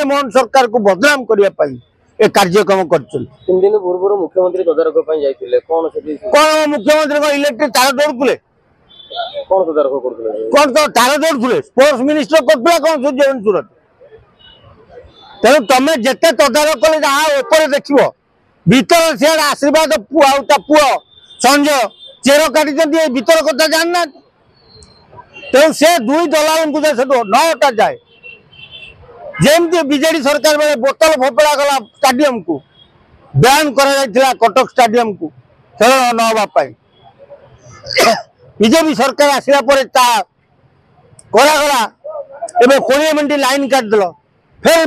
मोहन सरकार को बदनाम करने ए कार्यक्रम कर 3 दिन पूर्व मुख्यमंत्री तदारख कौन मुख्यमंत्री इलेक्ट्रिक तार दौड़े कौन तदारख करते कौन तो तार दौड़े स्पोर्ट्स मिनिस्टर करता कौन सूर्यवंशी तेणु तुम जिते तदारख कले जहाँ देख भीतर सियाड़ आशीर्वाद पुआ संजय चेर काटी भीतर कथा जानना तेणु से 2 दलाल को 9टा जाए जमती बीजेडी सरकार बेले बोतल फोपड़ा गला स्टाडियम को बैन करा कटक स्टाडियम को खेल न होगा बीजेपी सरकार आसला करागला एवं 20 मिनट लाइन काटिदेल फिर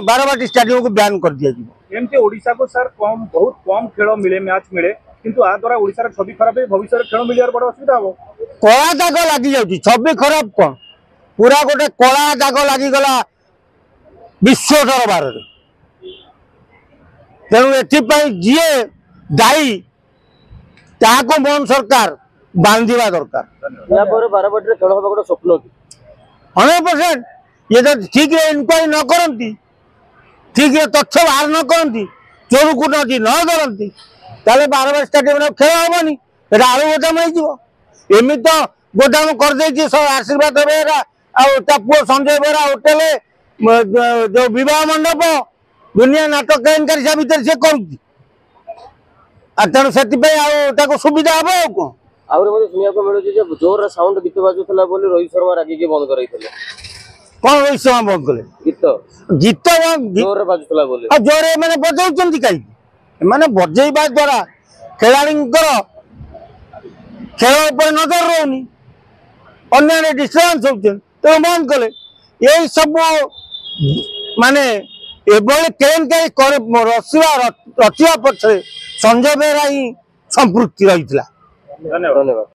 बारवाटी स्टाडियम को बैन कर दिया एमती ओडिशा को सर बहुत कम खेल मिले मैच मिले किंतु आ द्वारा ओडिशा छवि खराब भविष्य खेल मिलियार बड़ असुविधा हम कला दाग लगी जाऊँगी छवि खराब कौन पूरा गोटे कला दाग लगिगला विश्व दरबार तेणु एथि दायी ताको मोहन सरकार बांधिबा दरकार बारवाटी खेल हम गोटे स्वप्न 100% ये तो ठीक इनक्वारी न करती ठीक तथ्य बाहर न करती चोर को न धरती बारवाटी स्टाडियम खेल हेनी आलू गोदाम होमि तो गोदाम कर आशीर्वाद बेहरा पुओ संजय बेहरा होटेल जो विवाह मंडप दुनिया नाटक केनकारी भितर सी कर तेणु से सुविधा हम कौन मिलूँ जोर साउंड गीत बाजुला रोहित शर्मा रागिक बंद कर कौन रोहित शर्मा बंद कले गीत जोर बाजुला जोर मैंने बजाऊँ कहीं मैंने बजेवा द्वारा खिलाड़ी खेल उपर नजर रोनी अन्य डिस्टर्बांस होते बंद कले यही सब माने रचिया पक्षे संजय बेहरा ही संपृक्ति रही। धन्यवाद।